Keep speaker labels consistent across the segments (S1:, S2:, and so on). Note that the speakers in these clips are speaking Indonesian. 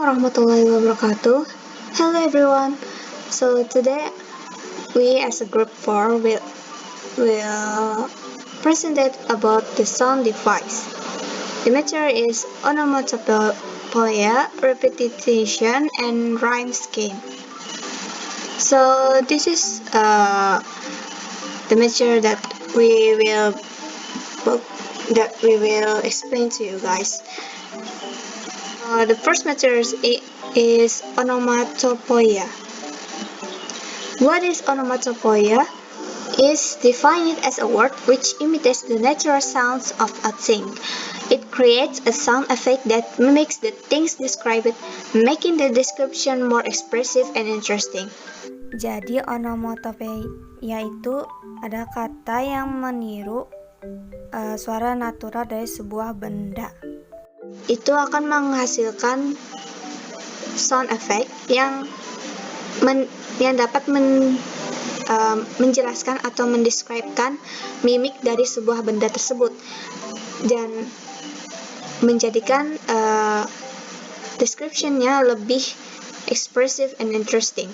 S1: Warahmatullahi wabarakatuh. Hello everyone. So today we as a group 4 will present about the sound device. The matter is onomatopoeia, repetition, and rhyme scheme. So this is the matter that we will explain to you guys. The first matter is onomatopoeia. What is onomatopoeia? Is defined as a word which imitates the natural sounds of a thing. It creates a sound effect that mimics the things described, making the description more expressive and interesting.
S2: Jadi onomatopeia itu ada kata yang meniru suara natural dari sebuah benda.
S1: Itu akan menghasilkan sound effect yang dapat menjelaskan atau mendeskripsikan mimik dari sebuah benda tersebut dan menjadikan description-nya lebih expressive and interesting.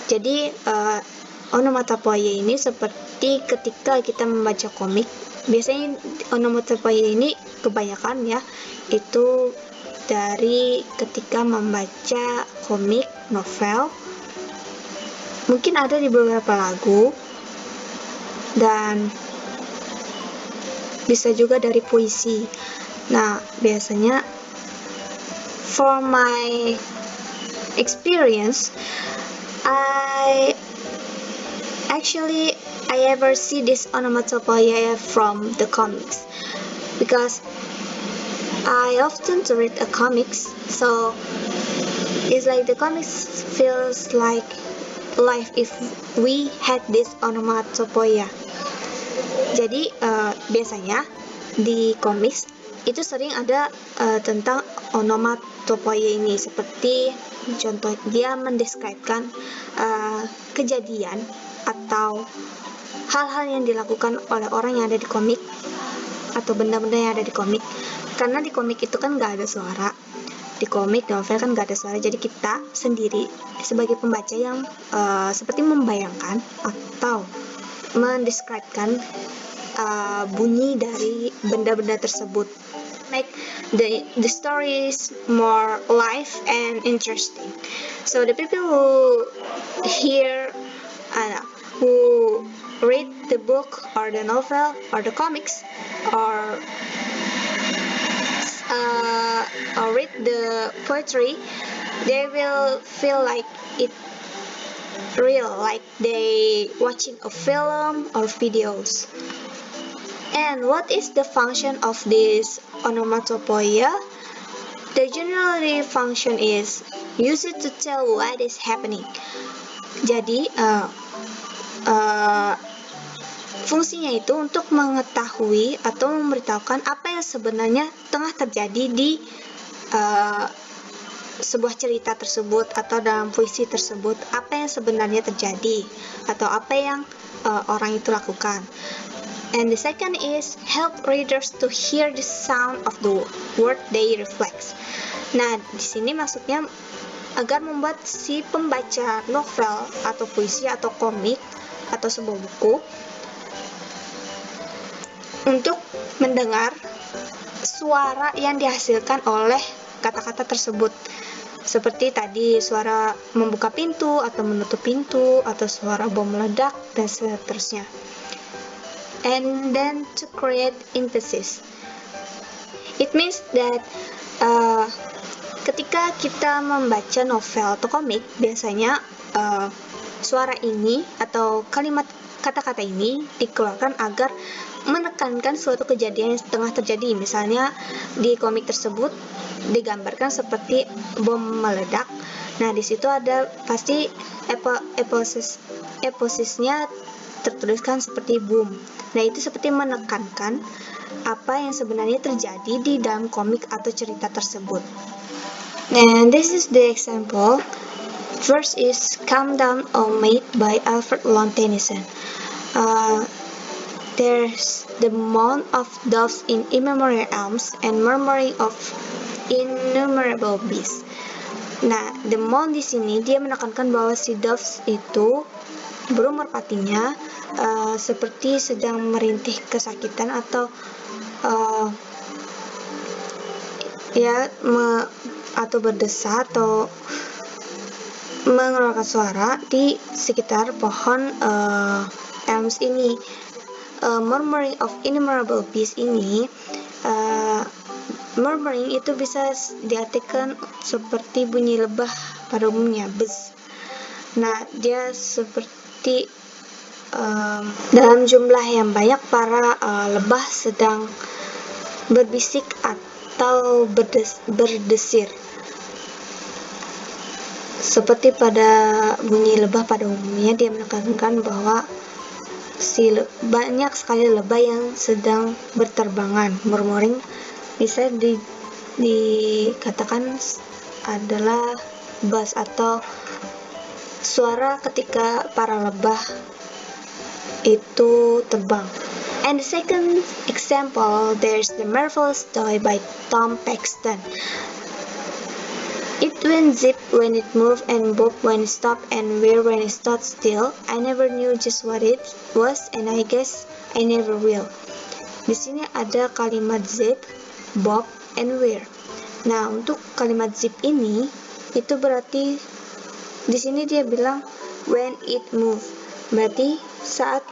S1: Jadi onomatopoeia ini seperti ketika kita membaca komik, biasanya onomatopoeia ini kebanyakan ya itu dari ketika membaca komik, novel, mungkin ada di beberapa lagu, dan bisa juga dari puisi. Nah, biasanya for my experience, I ever see this onomatopoeia from the comics because I often to read a comics, so it's like the comics feels like life if we had this onomatopoeia. Jadi biasanya di comics itu sering ada tentang onomatopoeia ini, seperti contoh dia mendeskripsikan kejadian atau hal-hal yang dilakukan oleh orang yang ada di komik atau benda-benda yang ada di komik. Karena di komik itu kan nggak ada suara, di komik novel kan nggak ada suara, jadi kita sendiri sebagai pembaca yang seperti membayangkan atau mendeskripsikan bunyi dari benda-benda tersebut, make the stories more live and interesting. So the people who read the book or the novel or the comics or read the poetry, they will feel like it real, like they watching a film or videos. And what is the function of this onomatopoeia? The general function is use it to tell what is happening. Jadi fungsinya itu untuk mengetahui atau memberitahukan apa yang sebenarnya tengah terjadi di sebuah cerita tersebut atau dalam puisi tersebut, apa yang sebenarnya terjadi atau apa yang orang itu lakukan. And the second is help readers to hear the sound of the word they reflect. Nah, di sini maksudnya agar membuat si pembaca novel atau puisi atau komik atau sebuah buku untuk mendengar suara yang dihasilkan oleh kata-kata tersebut, seperti tadi suara membuka pintu atau menutup pintu atau suara bom meledak dan seterusnya. And then to create emphasis, it means that ketika kita membaca novel atau komik, biasanya suara ini atau kalimat kata-kata ini dikeluarkan agar menekankan suatu kejadian yang tengah terjadi. Misalnya di komik tersebut digambarkan seperti bom meledak. Nah, di situ ada pasti eposisnya tertuliskan seperti boom. Nah, itu seperti menekankan apa yang sebenarnya terjadi di dalam komik atau cerita tersebut. And this is the example. First is Calm Down, O Mate by Alfred Lord Tennyson. There's the moan of doves in immemorial elms and murmuring of innumerable bees. Nah, demon di sini dia menekankan bahwa si doves itu burung merpatinya seperti sedang merintih kesakitan atau atau berdesah atau mengeluarkan suara di sekitar pohon elms ini. Murmuring of innumerable bees ini, murmuring itu bisa diartikan seperti bunyi lebah pada umumnya, buzz. Nah, dia seperti dalam jumlah yang banyak para lebah sedang berbisik atau berdesir. Seperti pada bunyi lebah pada umumnya, dia menekankan bahwa banyak sekali lebah yang sedang berterbangan. Murmuring bisa dikatakan adalah buzz atau suara ketika para lebah itu terbang. And the second example, there's The Marvelous Toy by Tom Paxton. It went zip when it moved and bob when it stopped and whir when it stood still. I never knew just what it was and I guess I never will. Di sini ada kalimat zip, bob, and whir. Nah, untuk kalimat zip ini itu berarti di sini dia bilang when it move. Berarti saat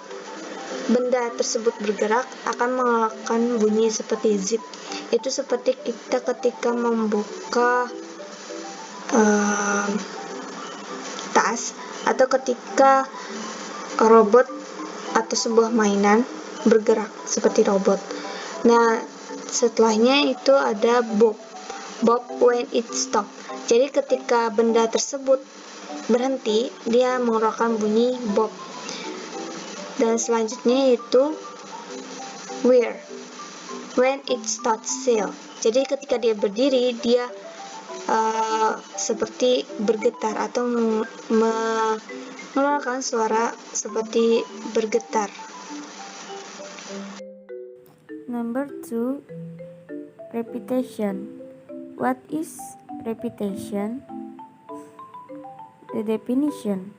S1: benda tersebut bergerak akan mengeluarkan bunyi seperti zip. Itu seperti kita ketika membuka tas atau ketika robot atau sebuah mainan bergerak seperti robot. Nah, setelahnya itu ada bob when it stop. Jadi ketika benda tersebut berhenti, dia mengeluarkan bunyi bob. Dan selanjutnya itu whir when it starts still. Jadi ketika dia berdiri, dia seperti bergetar atau mengeluarkan suara seperti bergetar.
S2: Number 2, repetition. What is repetition? The definition.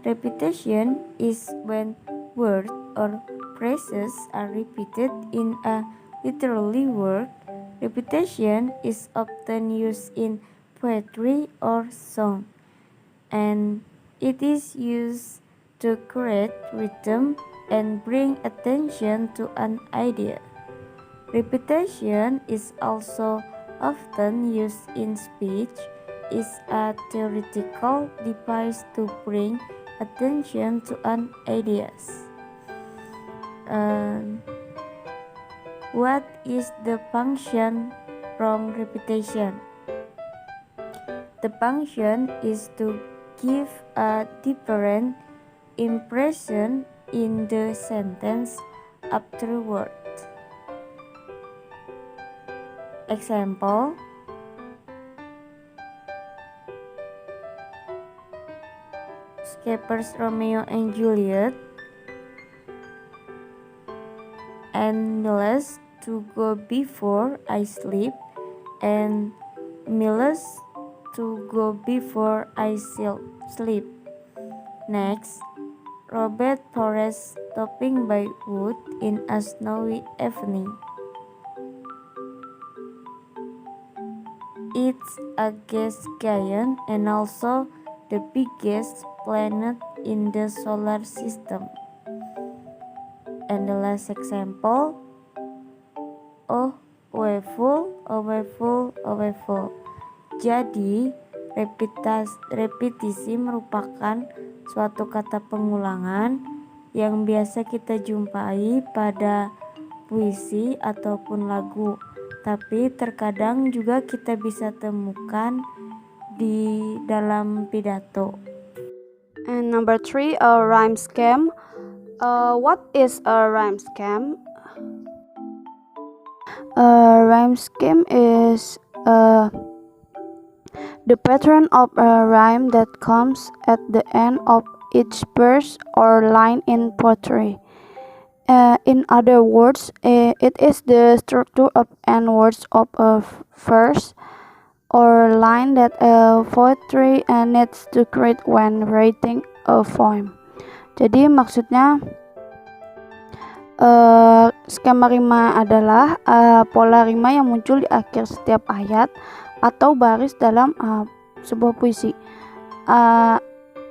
S2: Repetition is when words or phrases are repeated in a literary word. Repetition is often used in poetry or song, and it is used to create rhythm and bring attention to an idea. Repetition is also often used in speech. Is a theoretical device to bring attention to an idea. What is the function from repetition? The function is to give a different impression in the sentence afterward. Example: Shakespeare's Romeo and Juliet, and Miles to go before I sleep, and Miles to go before I sleep. Next, Robert Forrest stopping by wood in a snowy evening. It's a gas giant and also the biggest planet in the solar system. And the last example, oh wayful. Jadi, repetisi merupakan suatu kata pengulangan yang biasa kita jumpai pada puisi ataupun lagu, tapi terkadang juga kita bisa temukan di dalam pidato.
S3: And number 3, a rhyme scheme. What is a rhyme scheme? A rhyme scheme is the pattern of a rhyme that comes at the end of each verse or line in poetry. In other words, it is the structure of end words of a verse or line that a poetry needs to create when writing a poem. Jadi maksudnya skema rima adalah pola rima yang muncul di akhir setiap ayat atau baris dalam sebuah puisi.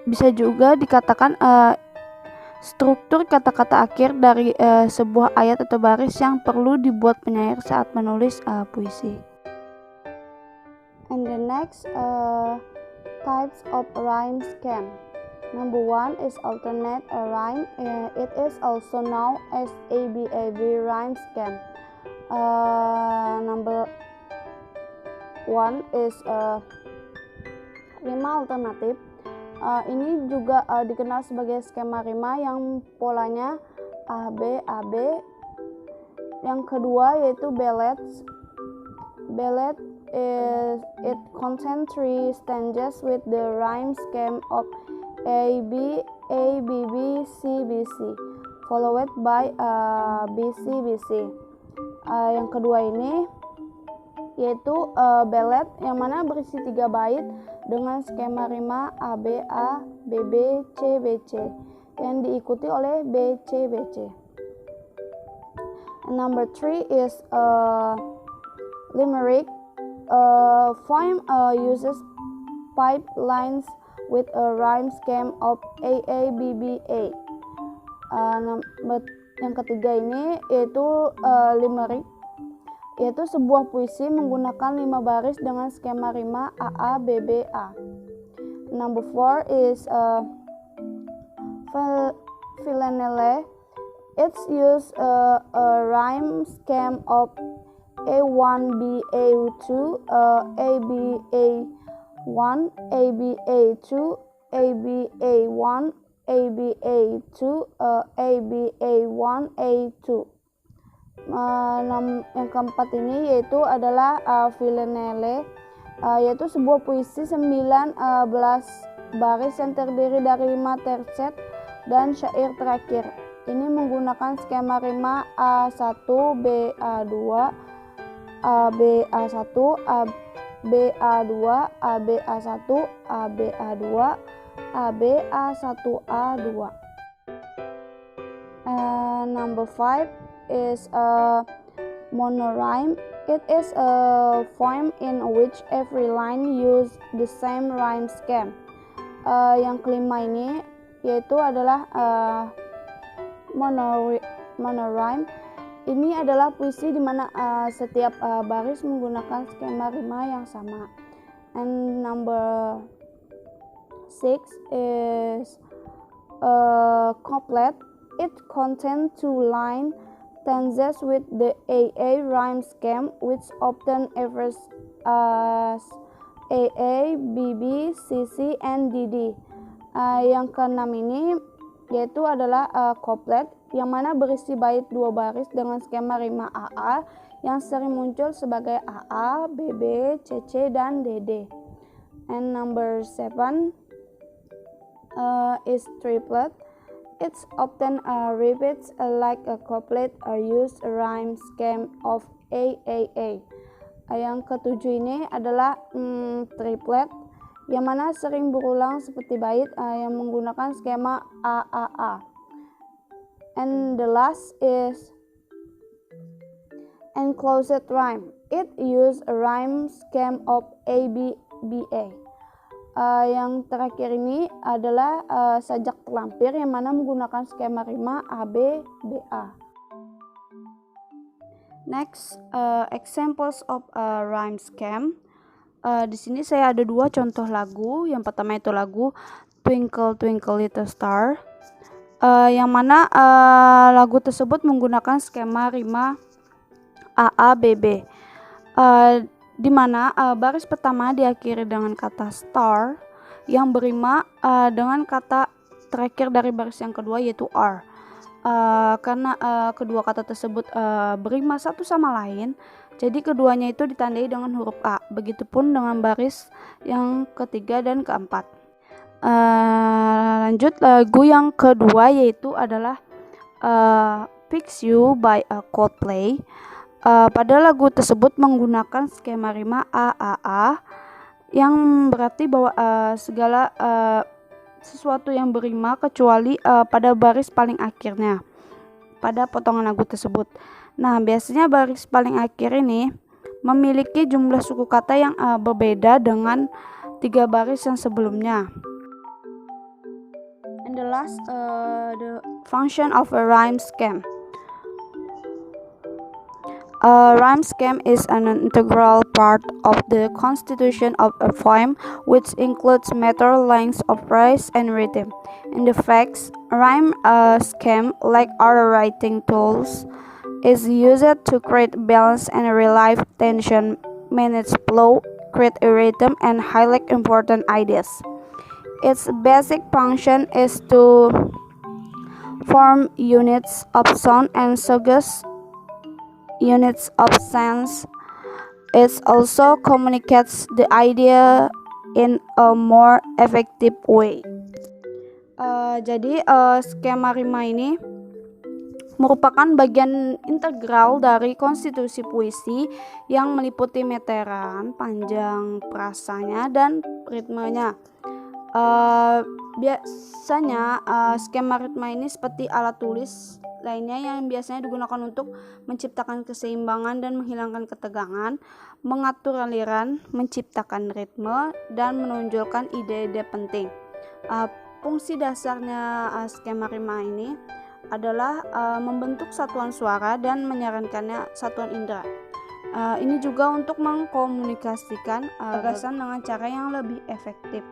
S3: Bisa juga dikatakan struktur kata-kata akhir dari sebuah ayat atau baris yang perlu dibuat penyair saat menulis puisi. And the next types of rhyme scheme. Number 1 is alternate rhyme. It is also known as ABAB rhyme scheme. Number 1 is rima alternatif. Ini juga dikenal sebagai skema rima yang polanya ABAB. Yang kedua yaitu ballades. Ballad is it contains 3 stanzas with the rhyme scheme of A, B, C, B, C, followed by B, C, B, C. Yang kedua ini yaitu ballad yang mana berisi 3 bait dengan skema rima A, B, A, B, B, C, B, C yang diikuti oleh B, C, B, C. And number 3 is limerick. Poem uses 5 lines with a rhyme scheme of A, B, B, A. Yang ketiga ini yaitu limerick, yaitu sebuah puisi menggunakan 5 baris dengan skema rima A, B, B, A. Number 4 is villanelle. It's used a rhyme scheme of A1, B, A2, A, B, A1, A, B, A2, A, B, A1, A, B, A2, A, B, A1, A2. Yang keempat ini yaitu adalah villanelle, yaitu sebuah puisi 19 baris yang terdiri dari 5 tercet dan syair terakhir. Ini menggunakan skema rima A1, B, A2, A, B, A1, A, B, A2, A, B, A1, A, B, A2, A, B, A1, A2. Number 5 is a monorhyme. It is a poem in which every line use the same rhyme scheme. Yang kelima ini yaitu adalah monorhyme. Ini adalah puisi di mana setiap baris menggunakan skema rima yang sama. And number 6 is couplet. It contains 2 line stanzas with the AA rhyme scheme, which often refers as AA, BB, CC, and DD. Yang keenam ini yaitu adalah couplet, yang mana berisi bait 2 baris dengan skema rima AA yang sering muncul sebagai AA, BB, CC, dan DD. And number 7 is triplet. It's often repeats like a couplet or use a rhyme scheme of AAA. Yang ketujuh ini adalah triplet, yang mana sering berulang seperti bait yang menggunakan skema AAA. And the last is enclosed rhyme. It use a rhyme scheme of ABBA. Yang terakhir ini adalah sajak terlampir, yang mana menggunakan skema rima AB, BA. Next, examples of rhyme scheme. Di sini saya ada 2 contoh lagu. Yang pertama itu lagu Twinkle Twinkle Little Star, yang mana lagu tersebut menggunakan skema rima AABB, di mana baris pertama diakhiri dengan kata star yang berima dengan kata terakhir dari baris yang kedua yaitu R. Karena kedua kata tersebut berima satu sama lain, jadi keduanya itu ditandai dengan huruf A. Begitupun dengan baris yang ketiga dan keempat. Lanjut, lagu yang kedua yaitu adalah Fix You by Coldplay. Pada lagu tersebut menggunakan skema rima AAA yang berarti bahwa segala sesuatu yang berima kecuali pada baris paling akhirnya pada potongan lagu tersebut. Nah, biasanya baris paling akhir ini memiliki jumlah suku kata yang berbeda dengan 3 baris yang sebelumnya. And the last, the function of a rhyme scheme. A rhyme scheme is an integral part of the constitution of a poem, which includes meter, length of phrase, and rhythm. In the facts, rhyme scheme, like other writing tools, is used to create balance and relieve tension, manage flow, create a rhythm, and highlight important ideas. Its basic function is to form units of sound and suggest units of sense. It also communicates the idea in a more effective way. Jadi skema rima ini merupakan bagian integral dari konstitusi puisi yang meliputi meteran, panjang prasanya, dan ritmenya. Biasanya skema ritma ini seperti alat tulis lainnya yang biasanya digunakan untuk menciptakan keseimbangan dan menghilangkan ketegangan, mengatur aliran, menciptakan ritme, dan menonjolkan ide-ide penting. Fungsi dasarnya skema rima ini adalah membentuk satuan suara dan menyarankannya satuan indera. Ini juga untuk mengkomunikasikan gagasan dengan cara yang lebih efektif.